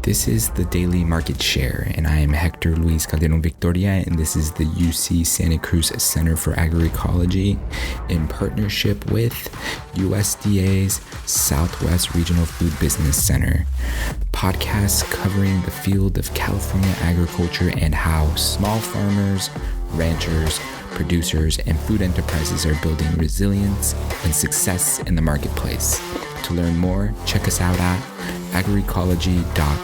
This is the Daily Market Share, and I am Héktor Calderón-Victoria, and this is the UC Santa Cruz Center for Agroecology in partnership with USDA's Southwest Regional Food Business Center. Podcasts covering the field of California agriculture and how small farmers, ranchers, producers, and food enterprises are building resilience and success in the marketplace. To learn more, check us out at agroecology.ucsc.edu.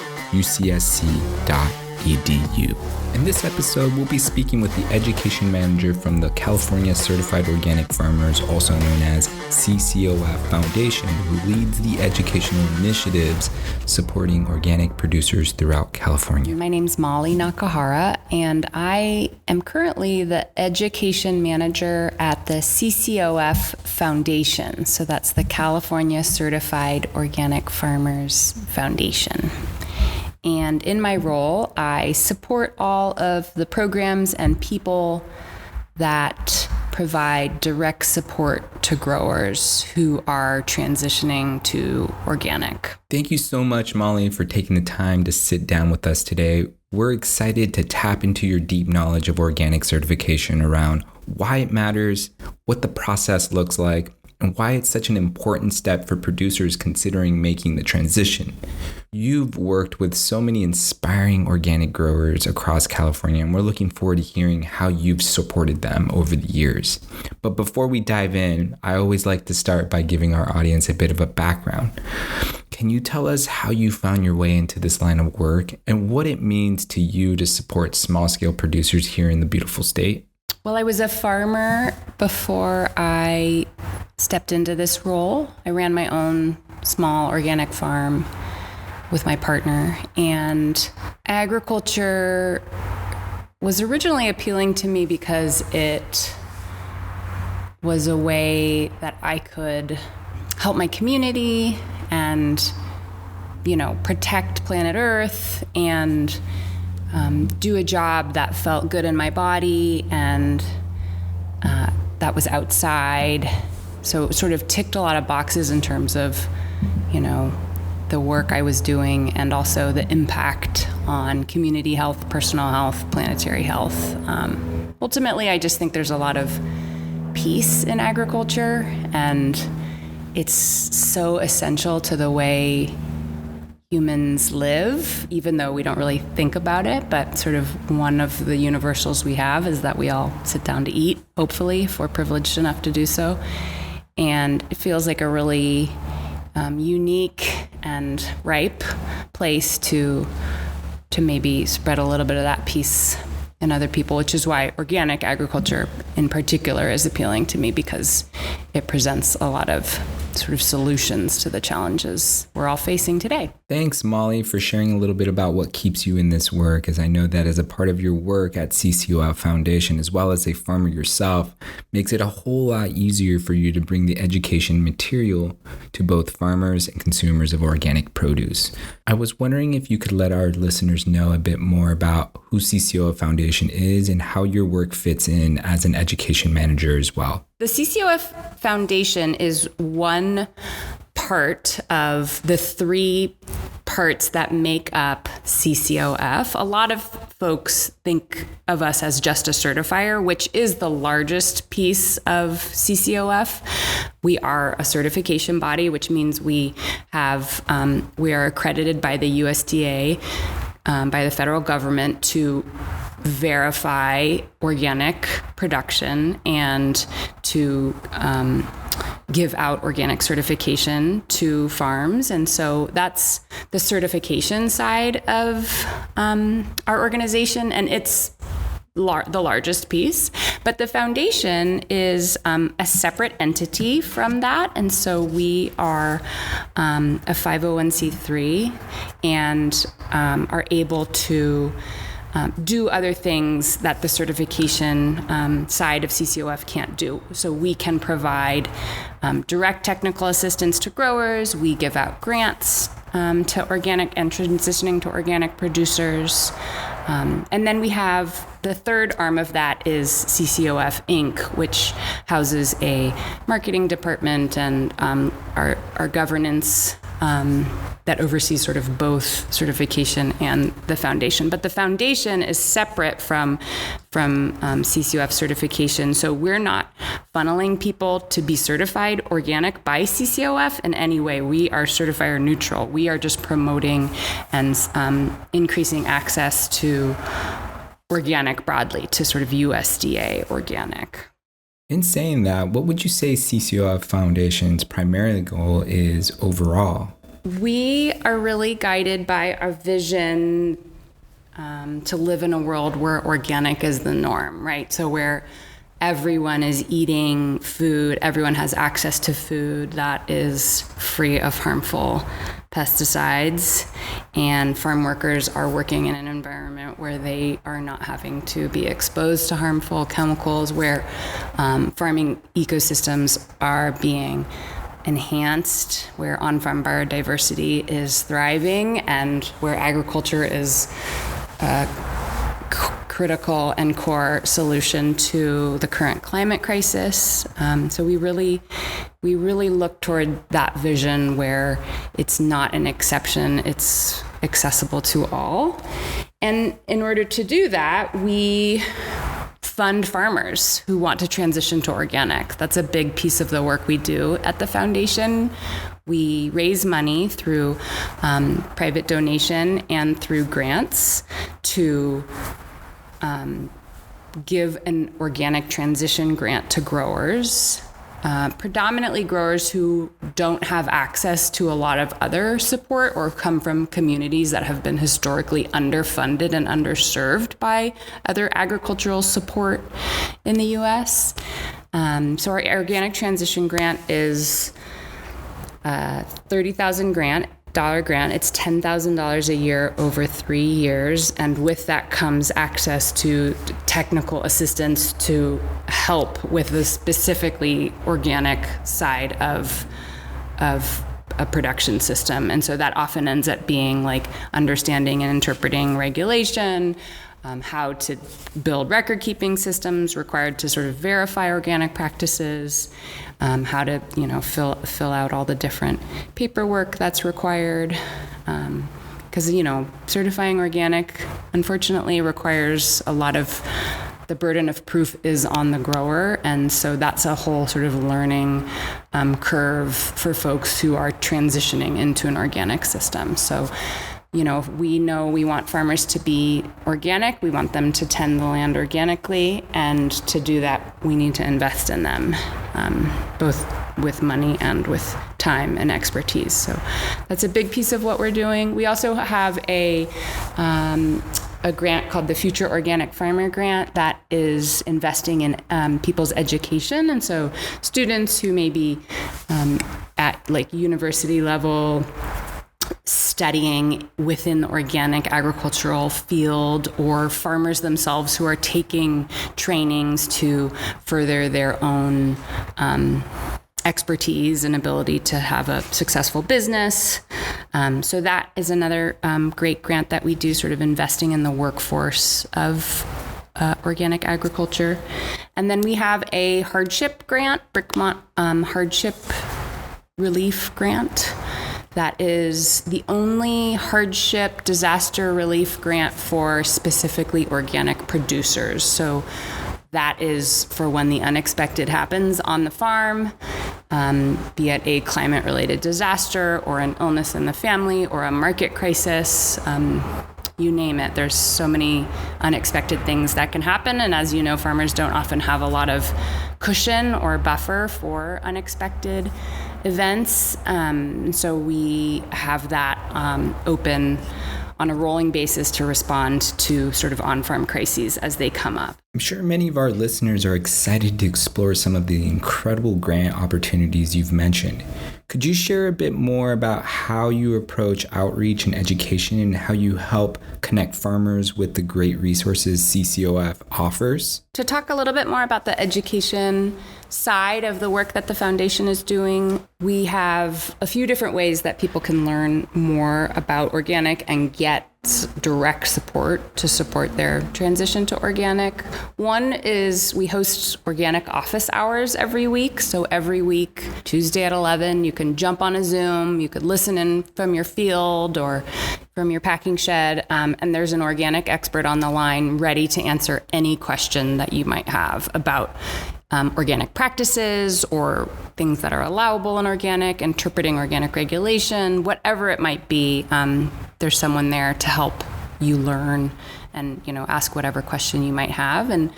In this episode, we'll be speaking with the education manager from the California Certified Organic Farmers, also known as CCOF Foundation, who leads the educational initiatives supporting organic producers throughout California. My name's Molly Nakahara, and I am currently the education manager at the CCOF Foundation. So that's the California Certified Organic Farmers Foundation. And in my role, I support all of the programs and people that provide direct support to growers who are transitioning to organic. Thank you so much, Molly, for taking the time to sit down with us today. We're excited to tap into your deep knowledge of organic certification around why it matters, what the process looks like, and why it's such an important step for producers considering making the transition. You've worked with so many inspiring organic growers across California, and we're looking forward to hearing how you've supported them over the years. But before we dive in, I always like to start by giving our audience a bit of a background. Can you tell us how you found your way into this line of work and what it means to you to support small-scale producers here in the beautiful state? Well, I was a farmer before I stepped into this role. I ran my own small organic farm with my partner, and agriculture was originally appealing to me because it was a way that I could help my community and, protect planet Earth and do a job that felt good in my body and that was outside. So it sort of ticked a lot of boxes in terms of, the work I was doing and also the impact on community health, personal health, planetary health. Ultimately, I just think there's a lot of peace in agriculture, and it's so essential to the way humans live, even though we don't really think about it. But sort of one of the universals we have is that we all sit down to eat, hopefully, if we're privileged enough to do so. And it feels like a really unique and ripe place to maybe spread a little bit of that peace in other people, which is why organic agriculture in particular is appealing to me, because it presents a lot of sort of solutions to the challenges we're all facing today. Thanks, Molly, for sharing a little bit about what keeps you in this work, as I know that as a part of your work at CCOF Foundation, as well as a farmer yourself, makes it a whole lot easier for you to bring the education material to both farmers and consumers of organic produce. I was wondering if you could let our listeners know a bit more about who CCOF Foundation is and how your work fits in as an education manager as well. The CCOF Foundation is one part of the three parts that make up CCOF. A lot of folks think of us as just a certifier, which is the largest piece of CCOF. We are a certification body, which means we are accredited by the USDA, by the federal government, to verify organic production and to give out organic certification to farms. And so that's the certification side of our organization, and it's the largest piece. But the foundation is a separate entity from that. And so we are a 501c3 and are able to do other things that the certification side of CCOF can't do. So we can provide direct technical assistance to growers. We give out grants to organic and transitioning to organic producers. And then we have the third arm of that is CCOF Inc., which houses a marketing department and our governance that oversees sort of both certification and the foundation. But the foundation is separate from CCOF certification. So we're not funneling people to be certified organic by CCOF in any way. We are certifier neutral. We are just promoting and increasing access to organic broadly, to sort of USDA organic. In saying that, what would you say CCOF Foundation's primary goal is overall? We are really guided by our vision to live in a world where organic is the norm, right? So where everyone is eating food, everyone has access to food that is free of harmful pesticides, and farm workers are working in an environment where they are not having to be exposed to harmful chemicals, where farming ecosystems are being enhanced, where on-farm biodiversity is thriving, and where agriculture is a critical and core solution to the current climate crisis. So we really look toward that vision where it's not an exception, it's accessible to all. And in order to do that, we fund farmers who want to transition to organic. That's a big piece of the work we do at the foundation. We raise money through private donation and through grants to give an organic transition grant to growers, predominantly growers who don't have access to a lot of other support or come from communities that have been historically underfunded and underserved by other agricultural support in the U.S. So our organic transition grant is $30,000 grant. It's $10,000 a year over 3 years, and with that comes access to technical assistance to help with the specifically organic side of a production system. And so that often ends up being like understanding and interpreting regulation, how to build record-keeping systems required to sort of verify organic practices, how to fill out all the different paperwork that's required, because certifying organic unfortunately requires a lot of the burden of proof is on the grower, and so that's a whole sort of learning curve for folks who are transitioning into an organic system. So we know we want farmers to be organic. We want them to tend the land organically. And to do that, we need to invest in them, both with money and with time and expertise. So that's a big piece of what we're doing. We also have a grant called the Future Organic Farmer Grant that is investing in people's education. And so students who may be at like university level studying within the organic agricultural field, or farmers themselves who are taking trainings to further their own expertise and ability to have a successful business. So that is another great grant that we do, sort of investing in the workforce of organic agriculture. And then we have a hardship grant, Brickmont Hardship Relief Grant. That is the only hardship disaster relief grant for specifically organic producers. So that is for when the unexpected happens on the farm, be it a climate-related disaster or an illness in the family or a market crisis, you name it. There's so many unexpected things that can happen. And as you know, farmers don't often have a lot of cushion or buffer for unexpected events. So we have that open on a rolling basis to respond to sort of on-farm crises as they come up. I'm sure many of our listeners are excited to explore some of the incredible grant opportunities you've mentioned. Could you share a bit more about how you approach outreach and education, and how you help connect farmers with the great resources CCOF offers? To talk a little bit more about the education side of the work that the foundation is doing, we have a few different ways that people can learn more about organic and get direct support to support their transition to organic. One is we host organic office hours every week. So every week, Tuesday at 11, you can jump on a Zoom, you could listen in from your field or from your packing shed, and there's an organic expert on the line ready to answer any question that you might have about organic practices or things that are allowable in organic, interpreting organic regulation, whatever it might be. There's someone there to help you learn and, ask whatever question you might have. And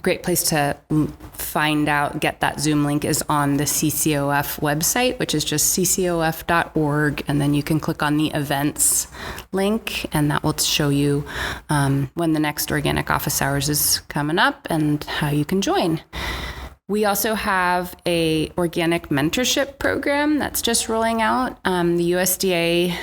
great place to find out, get that Zoom link is on the CCOF website, which is just ccof.org. And then you can click on the events link, and that will show you when the next organic office hours is coming up and how you can join. We also have a organic mentorship program that's just rolling out. The USDA,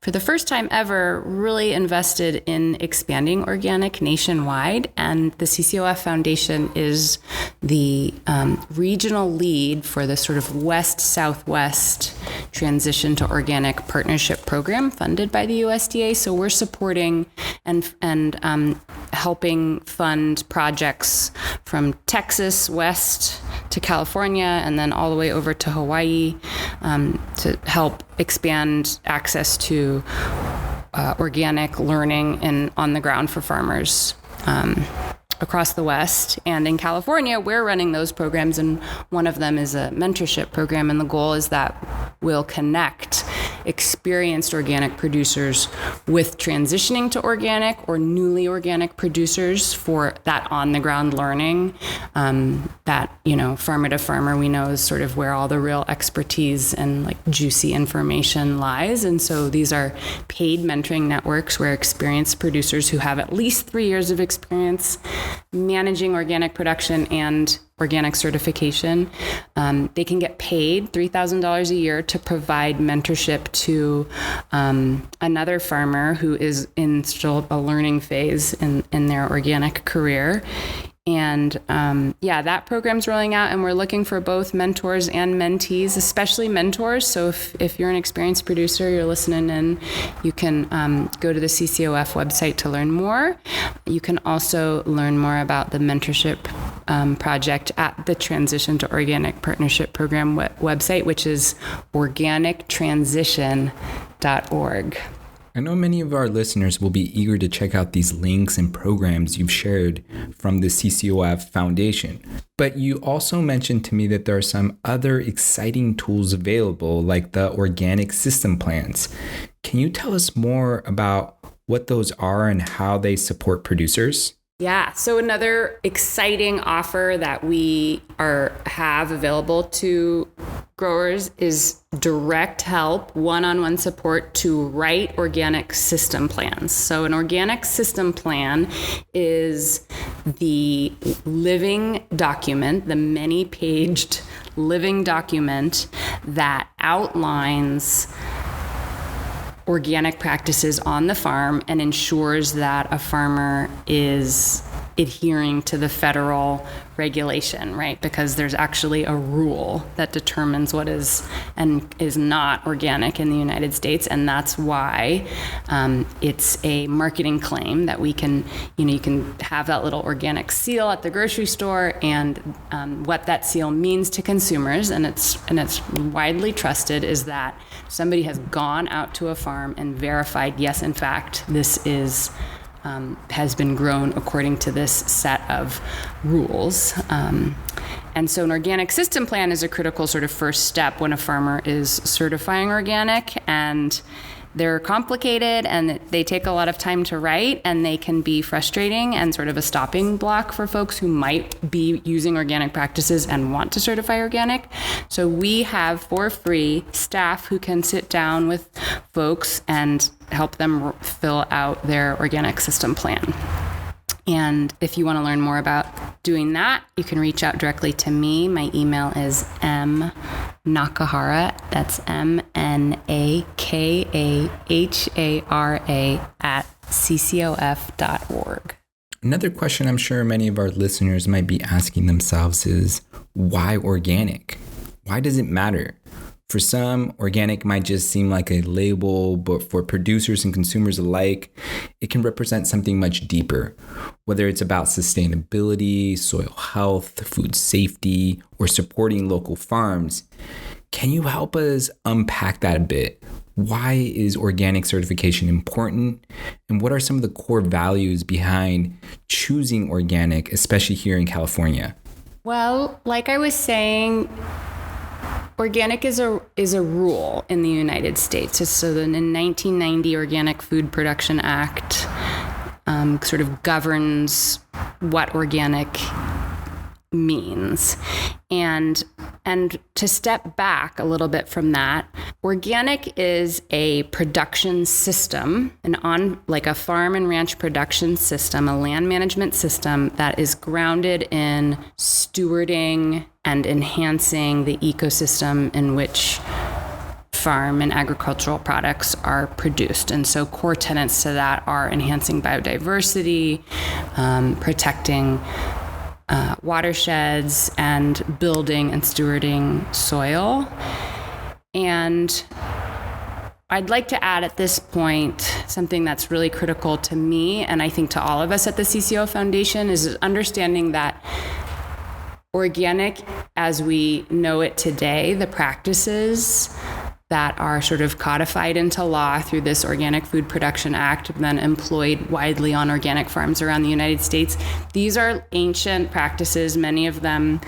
for the first time ever, really invested in expanding organic nationwide, and the CCOF Foundation is the regional lead for the sort of West-Southwest transition to organic partnership program funded by the USDA. So we're supporting and helping fund projects from Texas west to California and then all the way over to Hawaii to help expand access to organic learning and on the ground for farmers across the West. And in California, we're running those programs, and one of them is a mentorship program. And the goal is that we'll connect experienced organic producers with transitioning to organic or newly organic producers for that on-the-ground learning. That, farmer to farmer, we know is sort of where all the real expertise and like juicy information lies. And so these are paid mentoring networks where experienced producers who have at least 3 years of experience managing organic production and organic certification, they can get paid $3,000 a year to provide mentorship to another farmer who is in still a learning phase in their organic career. And that program's rolling out, and we're looking for both mentors and mentees, especially mentors. So if you're an experienced producer, you're listening in, you can go to the CCOF website to learn more. You can also learn more about the mentorship project at the Transition to Organic Partnership Program website, which is organictransition.org. I know many of our listeners will be eager to check out these links and programs you've shared from the CCOF Foundation. But you also mentioned to me that there are some other exciting tools available, like the organic system plans. Can you tell us more about what those are and how they support producers? Yeah, so another exciting offer that we have available to growers is direct help, one-on-one support to write organic system plans. So an organic system plan is the living document, the many-paged living document that outlines organic practices on the farm and ensures that a farmer is adhering to the federal regulation, right? Because there's actually a rule that determines what is and is not organic in the United States, and that's why it's a marketing claim that we can, you can have that little organic seal at the grocery store, and what that seal means to consumers, and it's widely trusted, is that somebody has gone out to a farm and verified, yes, in fact, this is has been grown according to this set of rules. And so an organic system plan is a critical sort of first step when a farmer is certifying organic, and they're complicated and they take a lot of time to write, and they can be frustrating and sort of a stopping block for folks who might be using organic practices and want to certify organic. So we have, for free, staff who can sit down with folks and help them fill out their organic system plan. And if you want to learn more about doing that, you can reach out directly to me. My email is mnakahara, that's MNAKAHARA @ccof.org. Another question I'm sure many of our listeners might be asking themselves is, why organic? Why does it matter? For some, organic might just seem like a label, but for producers and consumers alike, it can represent something much deeper. Whether it's about sustainability, soil health, food safety, or supporting local farms, can you help us unpack that a bit? Why is organic certification important? And what are some of the core values behind choosing organic, especially here in California? Well, like I was saying, organic is a rule in the United States. So the 1990 Organic Food Production Act sort of governs what organic means. And to step back a little bit from that, organic is a production system, like a farm and ranch production system, a land management system that is grounded in stewarding and enhancing the ecosystem in which farm and agricultural products are produced. And so core tenets to that are enhancing biodiversity, protecting watersheds, and building and stewarding soil. And I'd like to add at this point something that's really critical to me, and I think to all of us at the CCOF Foundation, is understanding that organic, as we know it today, the practices that are sort of codified into law through this Organic Food Production Act, then employed widely on organic farms around the United States. These are ancient practices. Many of them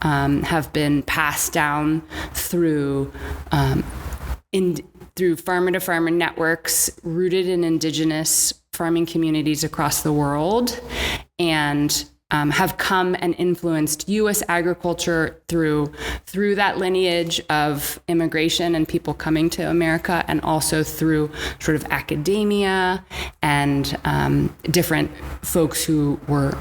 have been passed down through farmer-to-farmer networks rooted in indigenous farming communities across the world, and have come and influenced U.S. agriculture through that lineage of immigration and people coming to America, and also through sort of academia and different folks who were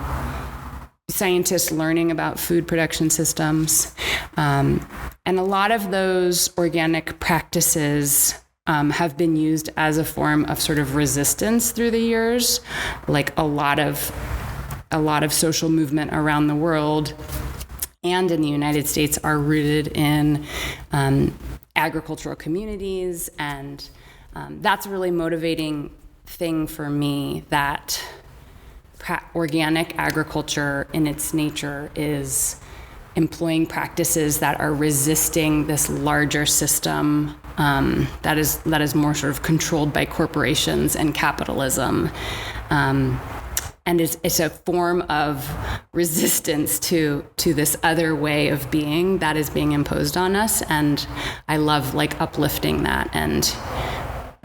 scientists learning about food production systems. And a lot of those organic practices have been used as a form of sort of resistance through the years, like a lot of social movement around the world and in the United States are rooted in agricultural communities. And that's a really motivating thing for me, that organic agriculture in its nature is employing practices that are resisting this larger system that is more sort of controlled by corporations and capitalism. And it's a form of resistance to this other way of being that is being imposed on us. And I love uplifting that and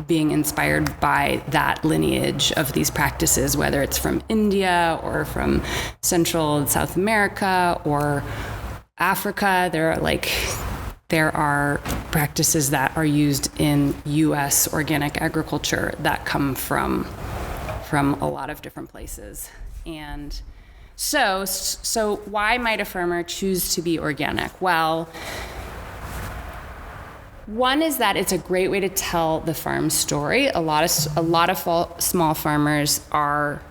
being inspired by that lineage of these practices, whether it's from India or from Central and South America or Africa. There are practices that are used in U.S. organic agriculture that come from a lot of different places. And so why might a farmer choose to be organic? Well, one is that it's a great way to tell the farm story. A lot of small farmers are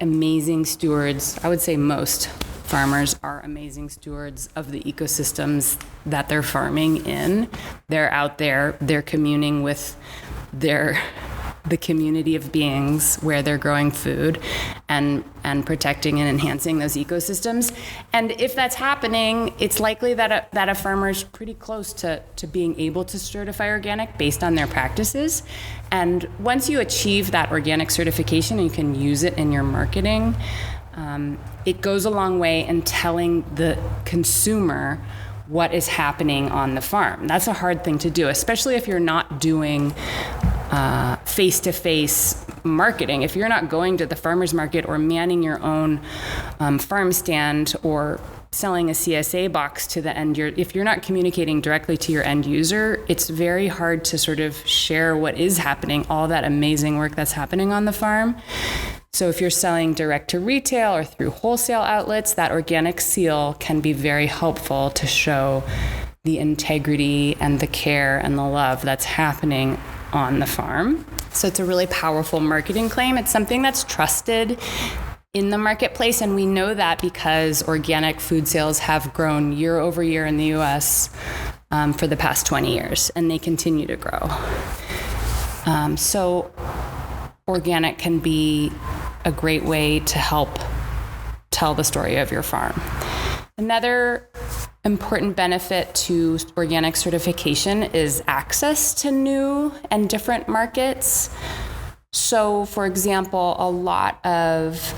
amazing stewards. I would say most farmers are amazing stewards of the ecosystems that they're farming in. They're out there, they're communing with the community of beings where they're growing food and protecting and enhancing those ecosystems. And if that's happening, it's likely that a farmer's pretty close to being able to certify organic based on their practices. And once you achieve that organic certification and you can use it in your marketing, it goes a long way in telling the consumer what is happening on the farm. That's a hard thing to do, especially if you're not doing face-to-face marketing. If you're not going to the farmer's market or manning your own farm stand or selling a CSA box to the end user, if you're not communicating directly to your end user, it's very hard to sort of share what is happening, all that amazing work that's happening on the farm. So if you're selling direct to retail or through wholesale outlets, that organic seal can be very helpful to show the integrity and the care and the love that's happening on the farm. So it's a really powerful marketing claim. It's something that's trusted in the marketplace, and we know that because organic food sales have grown year over year in the U.S. for the past 20 years, and they continue to grow. So organic can be a great way to help tell the story of your farm. Another important benefit to organic certification is access to new and different markets. So, for example, a lot of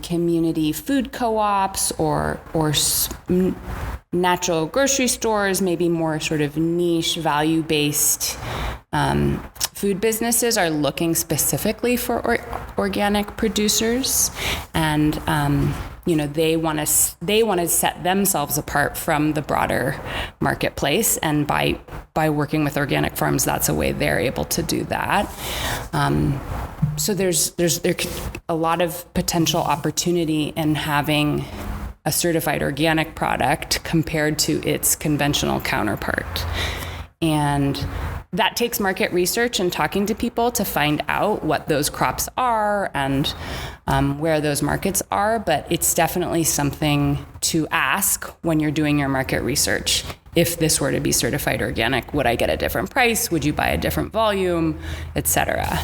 community food co-ops or natural grocery stores, maybe more sort of niche, value-based food businesses are looking specifically for organic producers, and they want to set themselves apart from the broader marketplace, and by working with organic farms, that's a way they're able to do that. So there's a lot of potential opportunity in having a certified organic product compared to its conventional counterpart. And that takes market research and talking to people to find out what those crops are and where those markets are. But it's definitely something to ask when you're doing your market research. If this were to be certified organic, would I get a different price? Would you buy a different volume, etc.?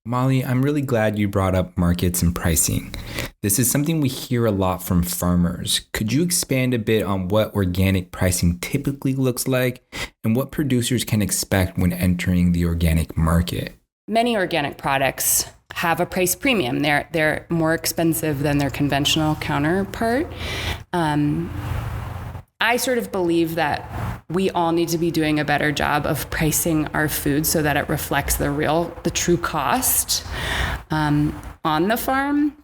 Molly, I'm really glad you brought up markets and pricing. This is something we hear a lot from farmers. Could you expand a bit on what organic pricing typically looks like and what producers can expect when entering the organic market? Many organic products have a price premium. They're more expensive than their conventional counterpart. I sort of believe that we all need to be doing a better job of pricing our food so that it reflects the true cost on the farm.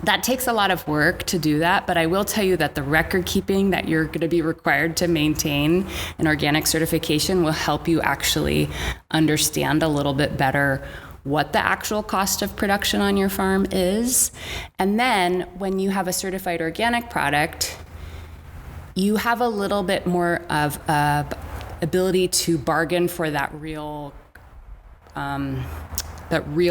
That takes a lot of work to do that, but I will tell you that the record keeping that you're going to be required to maintain an organic certification will help you actually understand a little bit better what the actual cost of production on your farm is. And then when you have a certified organic product, you have a little bit more of ability to bargain for that real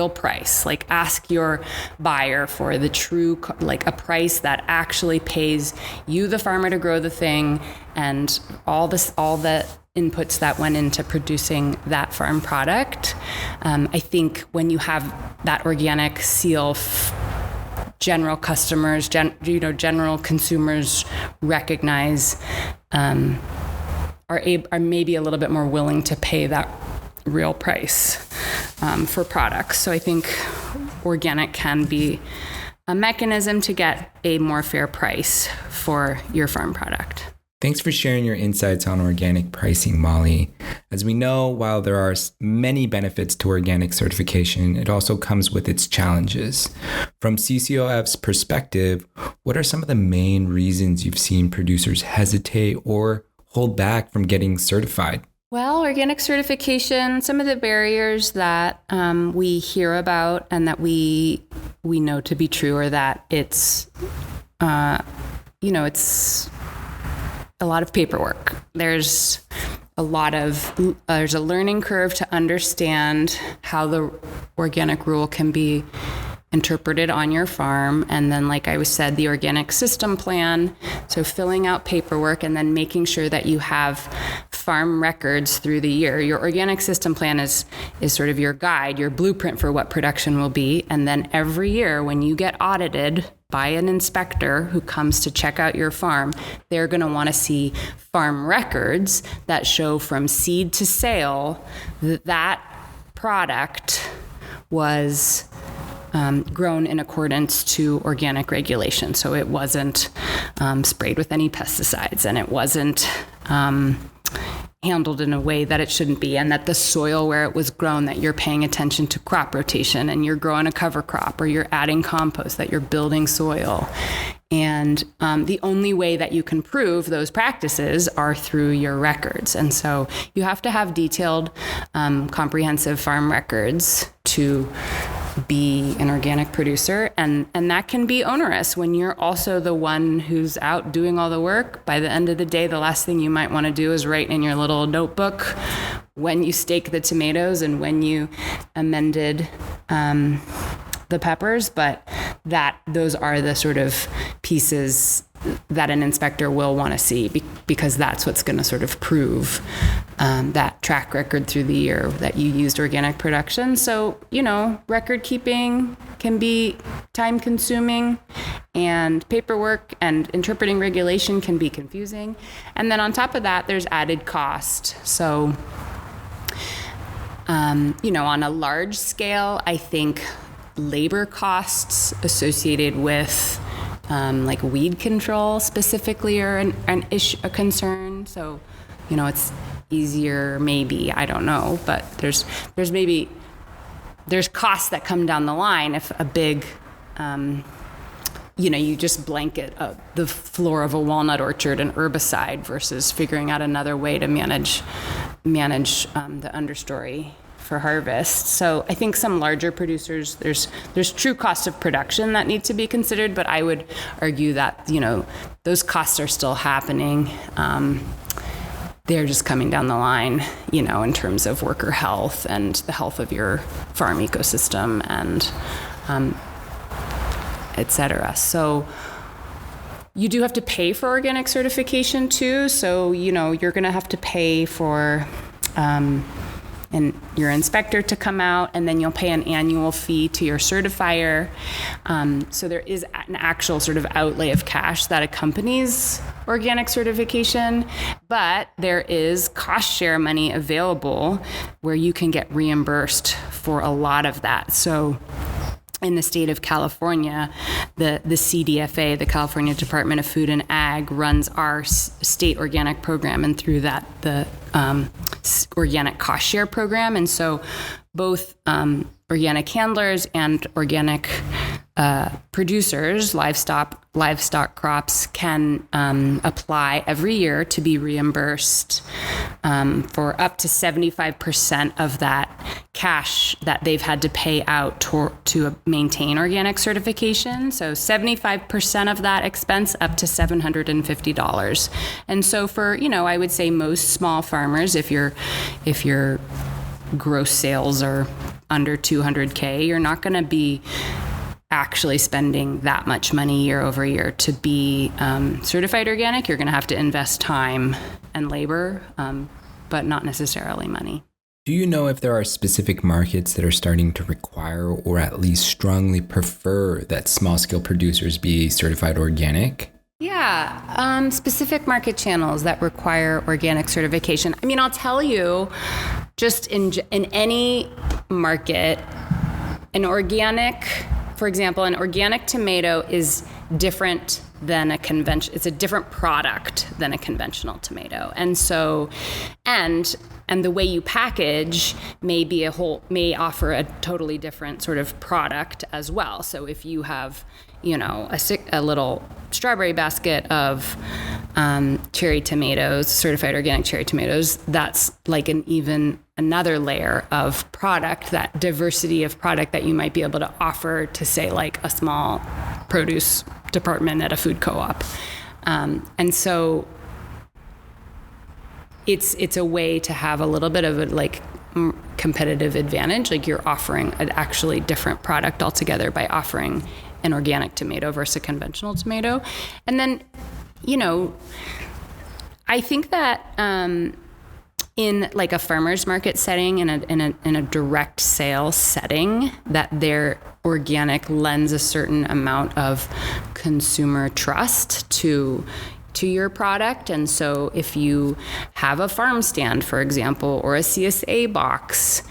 price. Like ask your buyer for the true, like a price that actually pays you, the farmer, to grow the thing, and all the inputs that went into producing that farm product. I think when you have that organic seal, general customers, general consumers recognize, are maybe a little bit more willing to pay that real price for products. So I think organic can be a mechanism to get a more fair price for your farm product. Thanks for sharing your insights on organic pricing, Molly. As we know, while there are many benefits to organic certification, it also comes with its challenges. From CCOF's perspective, what are some of the main reasons you've seen producers hesitate or hold back from getting certified? Well, organic certification, some of the barriers that we hear about and that we know to be true are that it's a lot of paperwork. There's a learning curve to understand how the organic rule can be interpreted on your farm. And then, like I said, the organic system plan. So filling out paperwork and then making sure that you have farm records through the year. Your organic system plan is sort of your guide, your blueprint for what production will be. And then every year when you get audited by an inspector who comes to check out your farm, they're going to want to see farm records that show from seed to sale that product was grown in accordance to organic regulation. So it wasn't sprayed with any pesticides, and it wasn't handled in a way that it shouldn't be, and that the soil where it was grown, that you're paying attention to crop rotation and you're growing a cover crop or you're adding compost, that you're building soil. And the only way that you can prove those practices are through your records. And so you have to have detailed, comprehensive farm records to be an organic producer, and that can be onerous when you're also the one who's out doing all the work. By the end of the day, the last thing you might want to do is write in your little notebook when you stake the tomatoes and when you amended the peppers, but those are the sort of pieces that an inspector will want to see, because that's what's going to sort of prove that track record through the year that you used organic production. So, record keeping can be time consuming, and paperwork and interpreting regulation can be confusing. And then on top of that, there's added cost. So, on a large scale, I think labor costs associated with like weed control specifically are an issue, a concern. So, it's easier, maybe, I don't know, but there's costs that come down the line if a big, you just blanket the floor of a walnut orchard an herbicide versus figuring out another way to manage the understory for harvest. So I think some larger producers, there's true cost of production that need to be considered, but I would argue that, those costs are still happening. They're just coming down the line, in terms of worker health and the health of your farm ecosystem and et cetera. So you do have to pay for organic certification too. So, you're going to have to pay for and your inspector to come out, and then you'll pay an annual fee to your certifier. So there is an actual sort of outlay of cash that accompanies organic certification, but there is cost share money available where you can get reimbursed for a lot of that. So in the state of California, the CDFA, the California Department of Food and Ag, runs our state organic program, and through that, the organic cost share program. And so both organic handlers and organic producers, livestock crops, can apply every year to be reimbursed for up to 75% of that cash that they've had to pay out to maintain organic certification. So 75% of that expense up to $750. And so for, I would say most small farmers, if your gross sales are under 200K, you're not going to be actually spending that much money year over year to be certified organic. You're going to have to invest time and labor, but not necessarily money. Do you know if there are specific markets that are starting to require or at least strongly prefer that small-scale producers be certified organic? Yeah, specific market channels that require organic certification. I mean, I'll tell you, just in any market, for example, an organic tomato is different than it's a different product than a conventional tomato. And so, and the way you package may offer a totally different sort of product as well. So if you have, a little strawberry basket of cherry tomatoes, certified organic cherry tomatoes, that's like another layer of product, that diversity of product that you might be able to offer to, say, like a small produce department at a food co-op. And so it's a way to have a little bit of a competitive advantage. Like you're offering an actually different product altogether by offering an organic tomato versus a conventional tomato. And then, I think that in like a farmer's market setting, in a direct sales setting, that their organic lends a certain amount of consumer trust to your product. And so if you have a farm stand, for example, or a CSA box,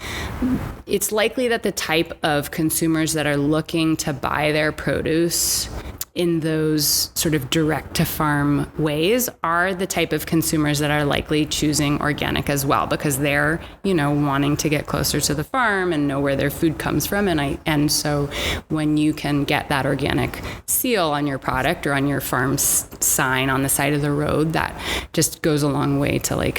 it's likely that the type of consumers that are looking to buy their produce in those sort of direct to farm ways are the type of consumers that are likely choosing organic as well, because they're, wanting to get closer to the farm and know where their food comes from. And so when you can get that organic seal on your product or on your farm sign on the side of the road, that just goes a long way to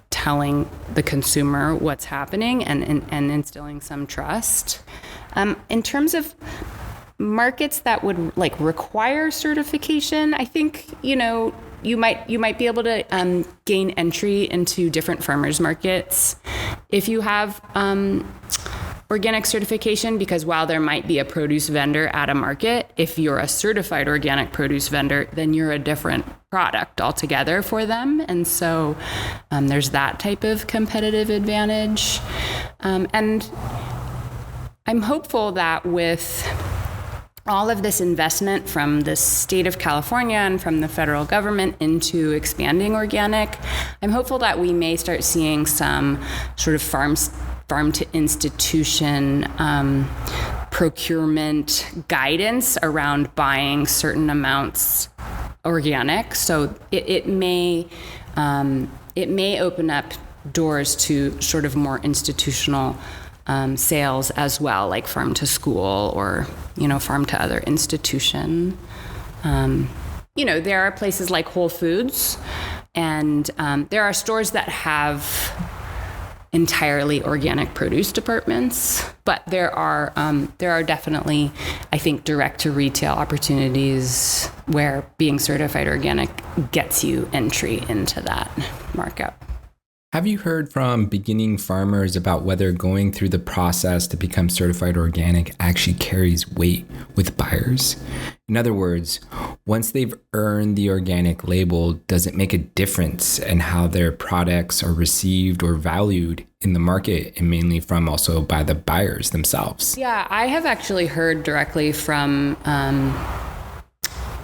telling the consumer what's happening and instilling some trust. In terms of markets that would require certification, I think, you might be able to gain entry into different farmers markets if you have organic certification, because while there might be a produce vendor at a market, if you're a certified organic produce vendor, then you're a different product altogether for them. And so there's that type of competitive advantage. And I'm hopeful that with all of this investment from the state of California and from the federal government into expanding organic, I'm hopeful that we may start seeing some sort of farm to institution procurement guidance around buying certain amounts organic. So it may open up doors to sort of more institutional sales as well, like farm to school or, farm to other institution. There are places like Whole Foods, and there are stores that have entirely organic produce departments, but there are definitely, I think, direct to retail opportunities where being certified organic gets you entry into that market. Have you heard from beginning farmers about whether going through the process to become certified organic actually carries weight with buyers? In other words, once they've earned the organic label, does it make a difference in how their products are received or valued in the market, and mainly from also by the buyers themselves? Yeah, I have actually heard directly from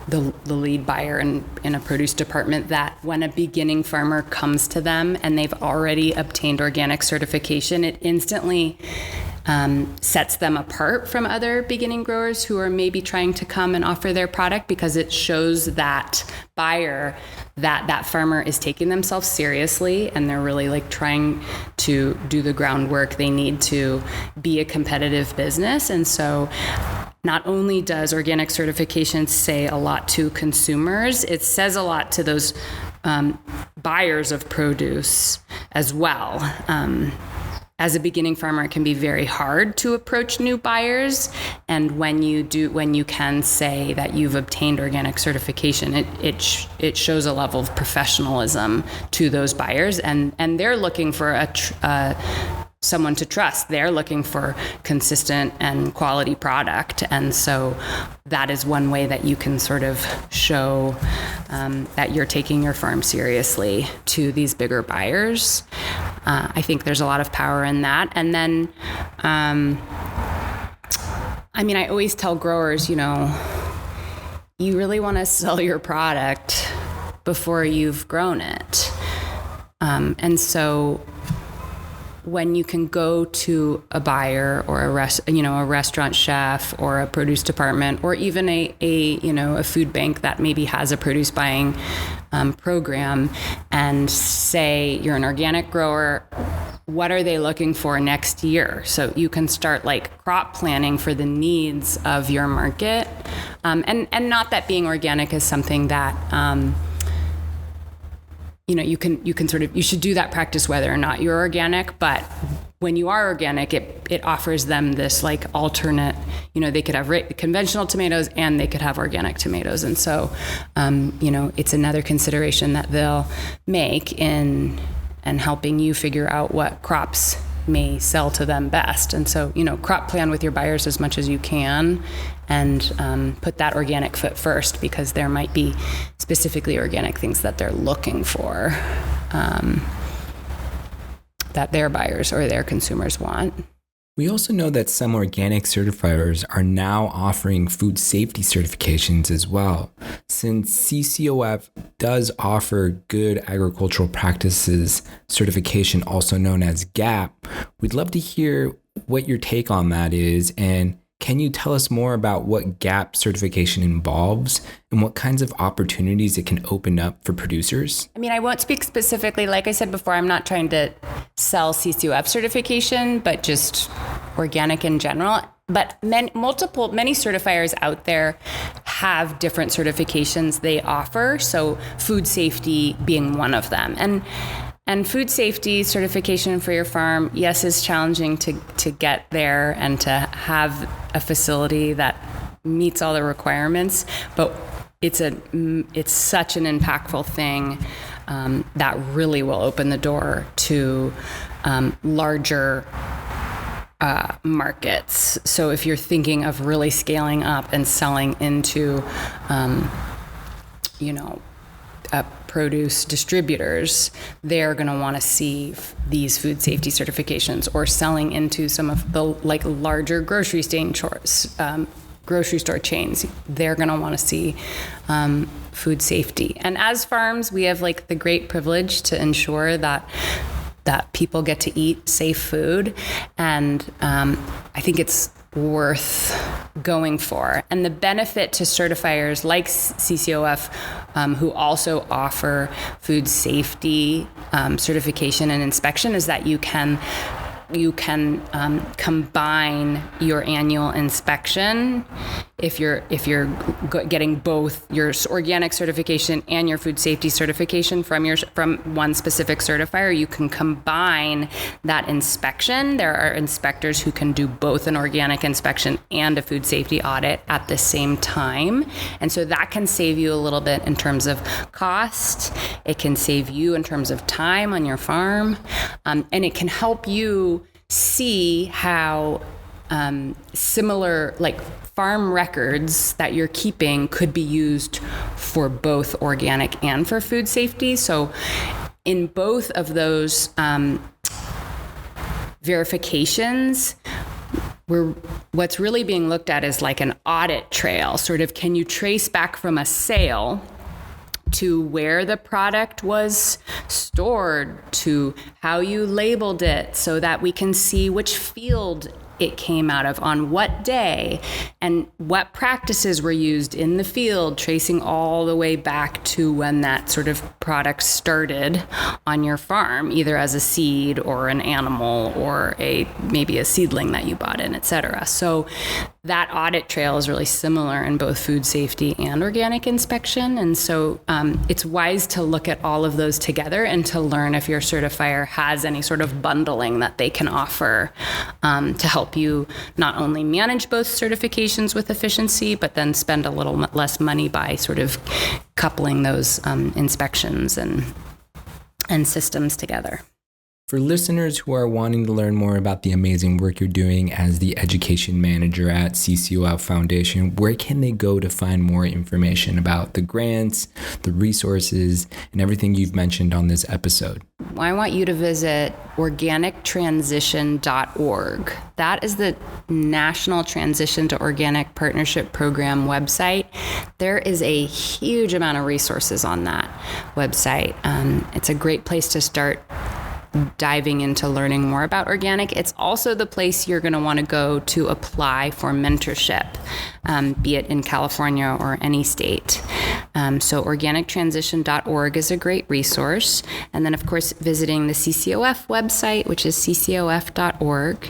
the lead buyer in a produce department that when a beginning farmer comes to them and they've already obtained organic certification, it instantly sets them apart from other beginning growers who are maybe trying to come and offer their product, because it shows that buyer that farmer is taking themselves seriously and they're really trying to do the groundwork they need to be a competitive business. And so not only does organic certification say a lot to consumers, it says a lot to those buyers of produce as well. As a beginning farmer, it can be very hard to approach new buyers. And when you can say that you've obtained organic certification, it shows a level of professionalism to those buyers. And they're looking for someone to trust. They're looking for consistent and quality product. And so that is one way that you can sort of show that you're taking your farm seriously to these bigger buyers. I think there's a lot of power in that. And then, I always tell growers, you really want to sell your product before you've grown it. And so when you can go to a buyer or a restaurant chef or a produce department, or even a food bank that maybe has a produce buying program, and say you're an organic grower, what are they looking for next year? So you can start crop planning for the needs of your market, and not that being organic is something that you should do that practice whether or not you're organic, but when you are organic, it offers them this alternate, they could have conventional tomatoes and they could have organic tomatoes. And so, it's another consideration that they'll make in helping you figure out what crops may sell to them best. And so, crop plan with your buyers as much as you can, and put that organic foot first, because there might be specifically organic things that they're looking for, that their buyers or their consumers want. We also know that some organic certifiers are now offering food safety certifications as well. Since CCOF does offer Good Agricultural Practices certification, also known as GAP, we'd love to hear what your take on that is, and can you tell us more about what GAP certification involves and what kinds of opportunities it can open up for producers? I won't speak specifically. Like I said before, I'm not trying to sell CCOF certification, but just organic in general. But many certifiers out there have different certifications they offer. So food safety being one of them. And food safety certification for your farm, yes, is challenging to get there and to have a facility that meets all the requirements, but it's such an impactful thing that really will open the door to larger markets. So if you're thinking of really scaling up and selling into, produce distributors, they're going to want to see these food safety certifications, or selling into some of the larger grocery store chains. They're going to want to see food safety. And as farms, we have the great privilege to ensure that people get to eat safe food. And I think it's worth going for. And the benefit to certifiers like CCOF, who also offer food safety certification and inspection, is that you can combine your annual inspection. If you're getting both your organic certification and your food safety certification from one specific certifier, you can combine that inspection. There are inspectors who can do both an organic inspection and a food safety audit at the same time. And so that can save you a little bit in terms of cost. It can save you in terms of time on your farm. And it can help you see how similar farm records that you're keeping could be used for both organic and for food safety. So in both of those verifications, what's really being looked at is an audit trail. Sort of, can you trace back from a sale to where the product was stored, to how you labeled it, so that we can see which field it came out of, on what day, and what practices were used in the field, tracing all the way back to when that sort of product started on your farm, either as a seed or an animal or maybe a seedling that you bought in, et cetera. So that audit trail is really similar in both food safety and organic inspection. And so it's wise to look at all of those together and to learn if your certifier has any sort of bundling that they can offer to help you not only manage both certifications with efficiency, but then spend a little less money by sort of coupling those inspections and systems together. For listeners who are wanting to learn more about the amazing work you're doing as the education manager at CCOF Foundation, where can they go to find more information about the grants, the resources, and everything you've mentioned on this episode? I want you to visit organictransition.org. That is the National Transition to Organic Partnership Program website. There is a huge amount of resources on that website. It's a great place to start diving into learning more about organic. It's also the place you're going to want to go to apply for mentorship, be it in California or any state. So organictransition.org is a great resource. And then, of course, visiting the CCOF website, which is ccof.org.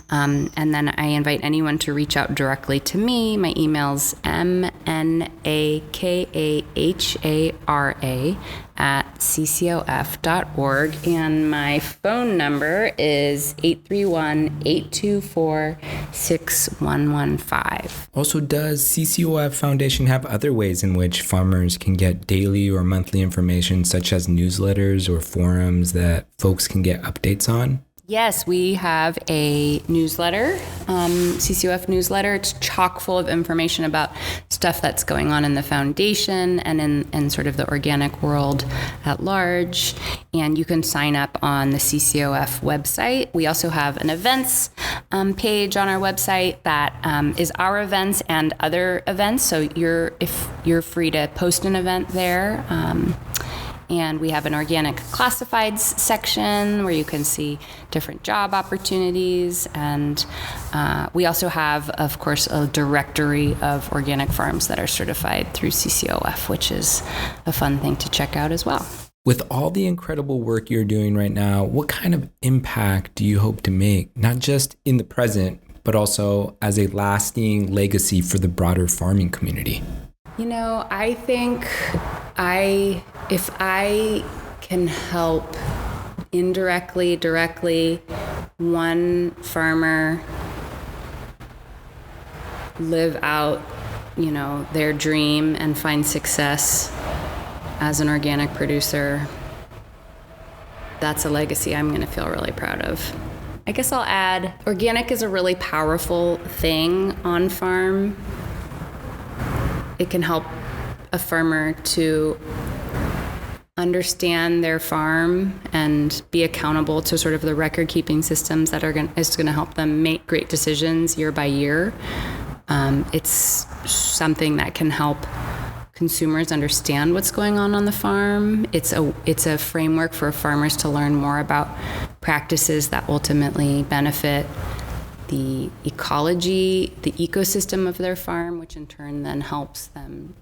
And then I invite anyone to reach out directly to me. My email's mnakahara@ccof.org. And my phone number is 831-824-6115. Also, does CCOF Foundation have other ways in which farmers can get daily or monthly information, such as newsletters or forums that folks can get updates on? Yes, we have a newsletter, CCOF newsletter. It's chock full of information about stuff that's going on in the foundation and in sort of the organic world at large. And you can sign up on the CCOF website. We also have an events page on our website that is our events and other events. So if you're free to post an event there. And we have an organic classifieds section where you can see different job opportunities. And we also have, of course, a directory of organic farms that are certified through CCOF, which is a fun thing to check out as well. With all the incredible work you're doing right now, what kind of impact do you hope to make, not just in the present, but also as a lasting legacy for the broader farming community? I think if I can help indirectly, directly, one farmer live out, their dream and find success as an organic producer, that's a legacy I'm going to feel really proud of. I guess I'll add, organic is a really powerful thing on farm. It can help a farmer to understand their farm and be accountable to sort of the record-keeping systems that is going to help them make great decisions year by year. It's something that can help consumers understand what's going on the farm. It's a framework for farmers to learn more about practices that ultimately benefit the ecology, the ecosystem of their farm, which in turn then helps them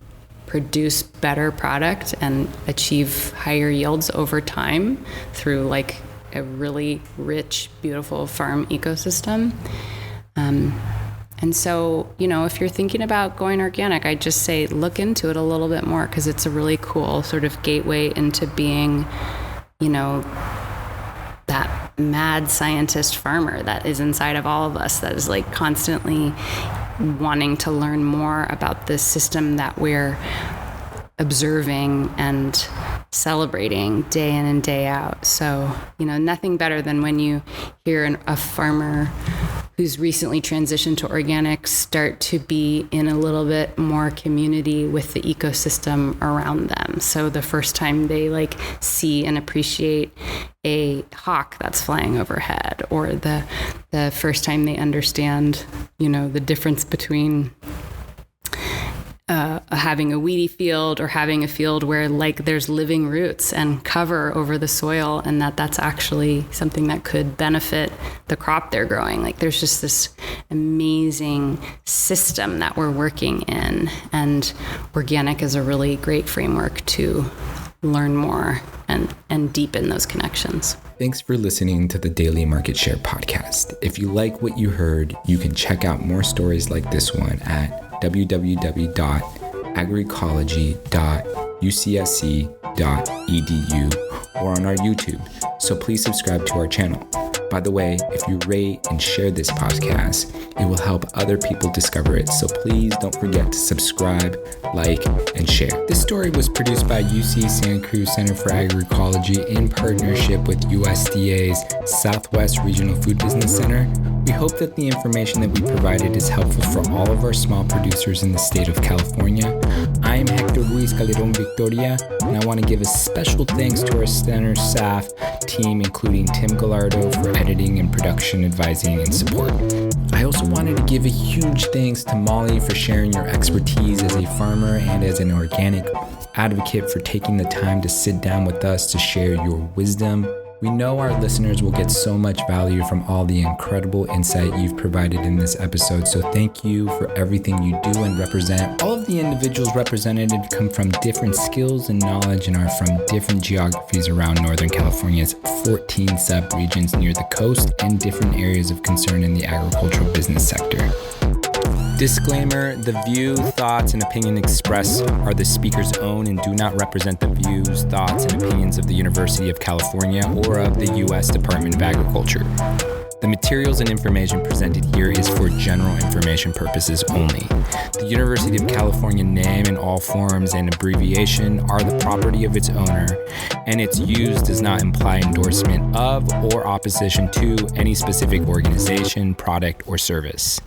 produce better product and achieve higher yields over time through like a really rich, beautiful farm ecosystem. And so, if you're thinking about going organic, I'd just say look into it a little bit more, because it's a really cool sort of gateway into being, that mad scientist farmer that is inside of all of us, that is like constantly wanting to learn more about the system that we're observing and celebrating day in and day out. So, nothing better than when you hear a farmer who's recently transitioned to organic start to be in a little bit more community with the ecosystem around them. So the first time they see and appreciate a hawk that's flying overhead, or the first time they understand, the difference between having a weedy field or having a field where there's living roots and cover over the soil, and that's actually something that could benefit the crop they're growing. There's just this amazing system that we're working in, and organic is a really great framework to learn more and deepen those connections. Thanks for listening to the Daily Market Share podcast. If you like what you heard, you can check out more stories like this one at www.agroecology.ucsc.edu or on our YouTube, so please subscribe to our channel. By the way, if you rate and share this podcast, it will help other people discover it, so please don't forget to subscribe, like, and share. This story was produced by UC Santa Cruz Center for Agroecology in partnership with USDA's Southwest Regional Food Business Center. We hope that the information that we provided is helpful for all of our small producers in the state of California. I'm Héktor Calderón-Victoria, and I want to give a special thanks to our center staff team, including Tim Gallardo for editing and production advising and support. I also wanted to give a huge thanks to Molly for sharing your expertise as a farmer and as an organic advocate, for taking the time to sit down with us to share your wisdom. We know our listeners will get so much value from all the incredible insight you've provided in this episode, so thank you for everything you do and represent. All of the individuals represented come from different skills and knowledge and are from different geographies around Northern California's 14 sub-regions near the coast and different areas of concern in the agricultural business sector. Disclaimer: the view, thoughts, and opinion expressed are the speaker's own and do not represent the views, thoughts, and opinions of the University of California or of the U.S. Department of Agriculture. The materials and information presented here is for general information purposes only. The University of California name in all forms and abbreviation are the property of its owner, and its use does not imply endorsement of or opposition to any specific organization, product, or service.